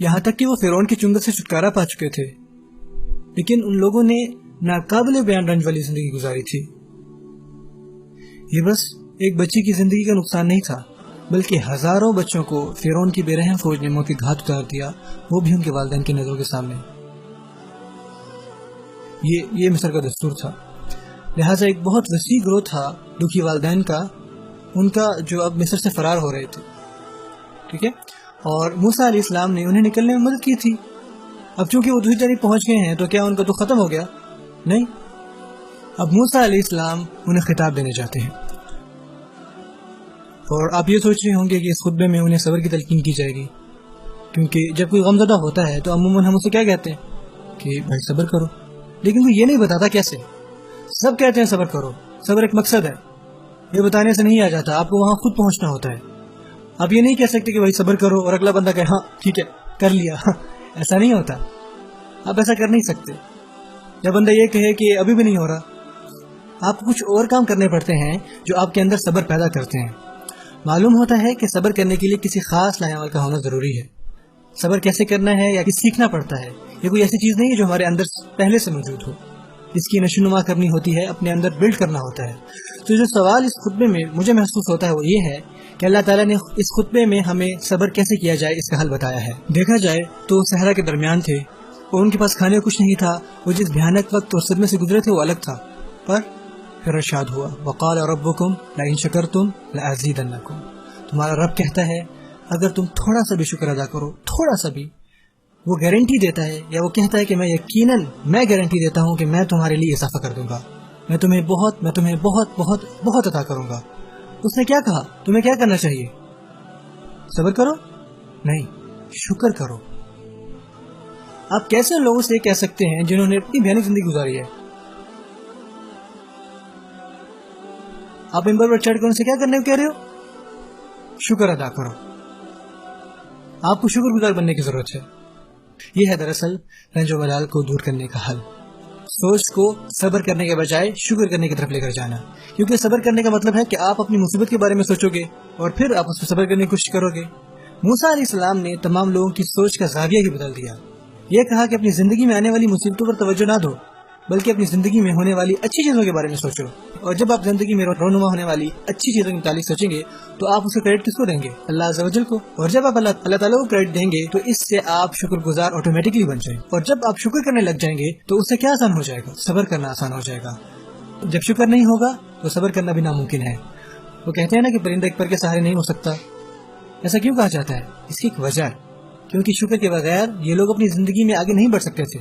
یہاں تک کہ وہ فرعون کے چنگل سے چھٹکارا پا چکے تھے، لیکن ان لوگوں نے ناقابل بیان رنج والی زندگی گزاری تھی۔ یہ بس ایک بچی کی زندگی کا نقصان نہیں تھا، بلکہ ہزاروں بچوں کو فرعون کی بے رحم فوج نے موت کی گھاٹ اتار دیا، وہ بھی ان کے والدین کی نظروں کے سامنے۔ یہ مصر کا دستور تھا، لہٰذا ایک بہت وسیع گروہ تھا دکھی والدین کا، ان کا جو اب مصر سے فرار ہو رہے تھے، ٹھیک ہے، اور موسیٰ علیہ السلام نے انہیں نکلنے میں مدد کی تھی۔ اب چونکہ وہ دوسری جانب پہنچ گئے ہیں تو کیا ان کا دکھ ختم ہو گیا؟ نہیں، اب موسیٰ علیہ السلام انہیں خطاب دینے جاتے ہیں، اور آپ یہ سوچ رہے ہوں گے کہ اس خطبے میں انہیں صبر کی تلقین کی جائے گی، کیونکہ جب کوئی غمزدہ ہوتا ہے تو عموماً ہم اسے کیا کہتے ہیں کہ بھائی صبر کرو، لیکن وہ یہ نہیں بتاتا کیسے۔ سب کہتے ہیں صبر کرو، صبر ایک مقصد ہے، یہ بتانے سے نہیں آ جاتا، آپ کو وہاں خود پہنچنا ہوتا ہے۔ آپ یہ نہیں کہہ سکتے کہ بھائی صبر کرو اور اگلا بندہ کہے ہاں ٹھیک ہے کر لیا، ایسا نہیں ہوتا، آپ ایسا کر نہیں سکتے۔ جب بندہ یہ کہے کہ ابھی بھی نہیں ہو رہا، آپ کو کچھ اور کام کرنے پڑتے ہیں جو آپ کے اندر صبر پیدا کرتے ہیں۔ معلوم ہوتا ہے کہ صبر کرنے کے لیے کسی خاص لانے والے کا ہونا ضروری ہے۔ صبر کیسے کرنا ہے یا سیکھنا پڑتا ہے، یہ کوئی ایسی چیز نہیں ہے جو ہمارے اندر پہلے سے موجود ہو، اس کی نشو نما کرنی ہوتی ہے، اپنے اندر بلڈ کرنا ہوتا ہے۔ تو جو سوال اس خطبے میں مجھے محسوس ہوتا ہے وہ یہ ہے کہ اللہ تعالیٰ نے اس خطبے میں ہمیں صبر کیسے کیا جائے اس کا حل بتایا ہے۔ دیکھا جائے تو صحرا کے درمیان تھے اور ان کے پاس کھانے کو کچھ نہیں تھا، وہ جس بھیانک وقت اور صدمے سے گزرے تھے وہ الگ تھا، پر پھر ارشاد ہوا وقال ربکم لئن شکرتم لازیدنکم، تمہارا رب کہتا ہے اگر تم تھوڑا سا بھی شکر ادا کرو، تھوڑا سا بھی، وہ گارنٹی دیتا ہے یا وہ کہتا ہے کہ میں یقیناً میں گارنٹی دیتا ہوں کہ میں تمہارے لیے اضافہ کر دوں گا، میں تمہیں بہت بہت بہت عطا کروں گا۔ اس نے کیا کہا؟ تمہیں کیا کرنا چاہیے؟ صبر کرو؟ نہیں، شکر کرو۔ آپ کیسے لوگوں سے کہہ سکتے ہیں جنہوں نے اتنی بھیانک زندگی گزاری ہے؟ آپ ممبر پر چڑھ کر ان سے کیا کرنے کو کہہ رہے ہو؟ شکر ادا کرو۔ آپ کو شکر گزار بننے کی ضرورت ہے۔ یہ ہے دراصل رنج و ملال کو دور کرنے کا حل، سوچ کو صبر کرنے کے بجائے شکر کرنے کی طرف لے کر جانا، کیونکہ صبر کرنے کا مطلب ہے کہ آپ اپنی مصیبت کے بارے میں سوچو گے اور پھر آپ اس پر صبر کرنے کی کوشش کرو گے۔ موسیٰ علیہ السلام نے تمام لوگوں کی سوچ کا زاویہ ہی بدل دیا، یہ کہا کہ اپنی زندگی میں آنے والی مصیبتوں پر توجہ نہ دو، بلکہ اپنی زندگی میں ہونے والی اچھی چیزوں کے بارے میں سوچو، اور جب آپ زندگی میں رونما ہونے والی اچھی چیزوں کے متعلق سوچیں گے تو آپ اس کا کریڈٹ کس کو دیں گے؟ اللہ عز و جل کو، اور جب آپ اللہ تعالیٰ کو کریڈٹ دیں گے تو اس سے آپ شکر گزار آٹومیٹکلی بن جائیں، اور جب آپ شکر کرنے لگ جائیں گے تو اس سے کیا آسان ہو جائے گا؟ صبر کرنا آسان ہو جائے گا۔ جب شکر نہیں ہوگا تو صبر کرنا بھی ناممکن ہے۔ وہ کہتے ہیں نا کہ پرندہ ایک پر کے سہارے نہیں ہو سکتا، ایسا کیوں کہا جاتا ہے؟ اس کی ایک وجہ، کیونکہ شکر کے بغیر یہ لوگ اپنی زندگی میں آگے نہیں بڑھ سکتے تھے،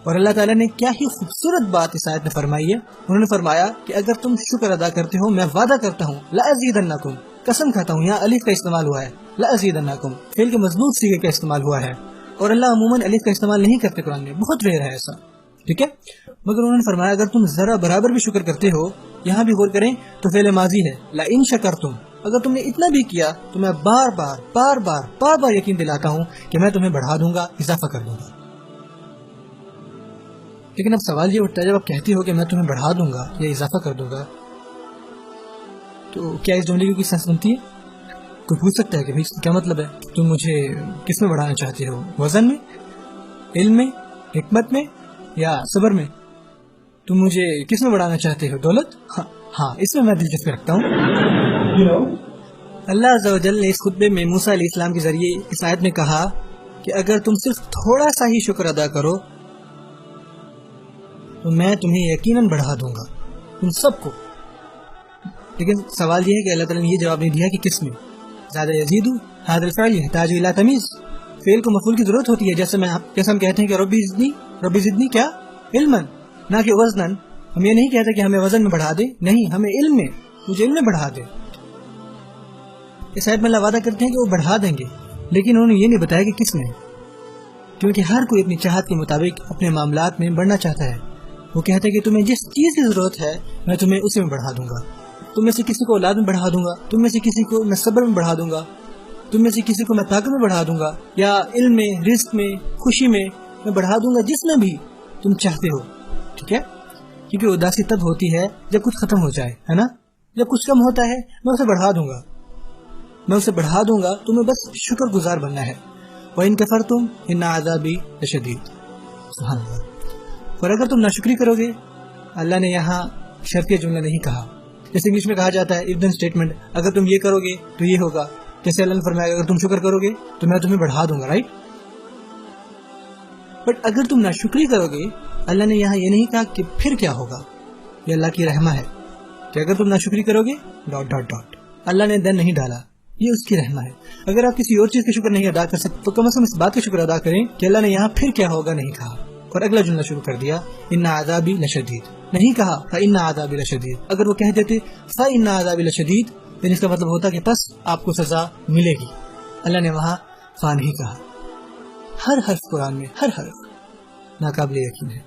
اور اللہ تعالیٰ نے کیا ہی خوبصورت بات اس آیت میں فرمائی ہے، انہوں نے فرمایا کہ اگر تم شکر ادا کرتے ہو میں وعدہ کرتا ہوں لازیدنکم، قسم کھاتا ہوں، یہاں الف کا استعمال ہوا ہے، لازیدنکم فعل کے مضبوط صیغے کا استعمال ہوا ہے، اور اللہ عموماً الف کا استعمال نہیں کرتے قرآن میں، بہت ریئر ہے ایسا، ٹھیک ہے، مگر انہوں نے فرمایا اگر تم ذرا برابر بھی شکر کرتے ہو، یہاں بھی غور کریں تو فعل ماضی ہے، لئن شکرتم، اگر تم نے اتنا بھی کیا تو میں بار بار یقین دلاتا ہوں کہ میں تمہیں بڑھا دوں گا، اضافہ کر دوں گا۔ لیکن اب سوال یہ اٹھتا ہے جب آپ کہتی ہو کہ میں تمہیں بڑھا دوں گا یا اضافہ کر دوں گا، تو کیا اس جملے کی کوئی سینس بنتی ہے؟ کوئی پوچھ سکتا ہے کہ بھائی کیا مطلب ہے؟ تم مجھے کس میں بڑھانا چاہتے ہو؟ وزن میں، علم میں، حکمت میں یا صبر میں؟ تم مجھے کس میں بڑھانا چاہتے ہو؟ دولت؟ ہاں اس میں دلچسپی رکھتا ہوں۔ اللہ عز و جل نے اس خطبے میں موسیٰ علیہ السلام کے ذریعے اس آیت میں کہا کہ اگر تم صرف تھوڑا سا ہی شکر ادا کرو تو میں تمہیں یقیناً بڑھا دوں گا، تم سب کو۔ لیکن سوال یہ ہے کہ اللہ تعالیٰ نے یہ جواب نہیں دیا کہ کس میں؟ زیادہ یزید هذا الفعل يحتاج الى تمیز، فعل کو مفعول کی ضرورت ہوتی ہے، جیسے ہم کہتے ہیں کہ ربی زدنی کیا؟ علما، نہ کہ وزنا۔ ہم یہ نہیں کہتے کہ ہمیں وزن میں بڑھا دے، نہیں، ہمیں علم میں، مجھے علم میں بڑھا دے۔ اس آیت میں اللہ وعدہ کرتے ہیں کہ وہ بڑھا دیں گے، لیکن انہوں نے یہ نہیں بتایا کہ کس میں، کیونکہ ہر کوئی اپنی چاہت کے مطابق اپنے معاملات میں بڑھنا چاہتا ہے۔ وہ کہتا ہے کہ تمہیں جس چیز کی ضرورت ہے میں تمہیں اسی میں بڑھا دوں گا، تم میں سے کسی کو اولاد میں بڑھا دوں گا، تم میں سے کسی کو میں صبر میں بڑھا دوں گا، تم میں سے کسی کو میں طاقت میں بڑھا دوں گا، یا علم میں، رزق میں، خوشی میں بڑھا دوں گا، جس میں بھی تم چاہتے ہو، ٹھیک ہے؟ کیونکہ اداسی تب ہوتی ہے جب کچھ ختم ہو جائے، ہے نا؟ جب کچھ کم ہوتا ہے میں اسے بڑھا دوں گا، تمہیں بس شکر گزار بننا ہے۔ وَإِن كَفَرْتُمْ إِنَّ عَذَابِي لَشَدِيدٌ. سبحان اللہ. اور اگر تم ناشکری کرو گے، اللہ نے یہاں شرطیہ جملہ نہیں کہا. جیسے انگلش میں کہا جاتا ہے اف دین اسٹیٹمنٹ، اگر تم یہ کرو گے تو یہ ہوگا. جیسے اللہ نے فرمایا اگر تم شکر کرو گے تو میں تمہیں بڑھا دوں گا، رائٹ. بٹ اگر تم ناشکری کرو گے، اللہ نے یہاں یہ نہیں کہا کہ پھر کیا ہوگا. یہ اللہ کی رحمہ ہے کہ اگر تم ناشکری کرو گے ڈاٹ ڈاٹ ڈاٹ. اللہ نے دین نہیں ڈالا، یہ اس کی رحمہ ہے. اگر آپ کسی اور چیز کا شکر نہیں ادا کر سکتے تو کم از کم اس بات کا شکر ادا کریں کہ اللہ نے یہاں پھر کیا ہوگا نہیں کہا. اور اگلا جملہ شروع کر دیا ان عذابی لشدید، نہیں کہا فإن عذابی لشدید. اگر وہ کہہ دیتے فإن عذابی لشدید پھر اس کا مطلب ہوتا کہ پس آپ کو سزا ملے گی. اللہ نے وہاں فا نہیں کہا. ہر حرف قرآن میں، ہر حرف ناقابل یقین ہے.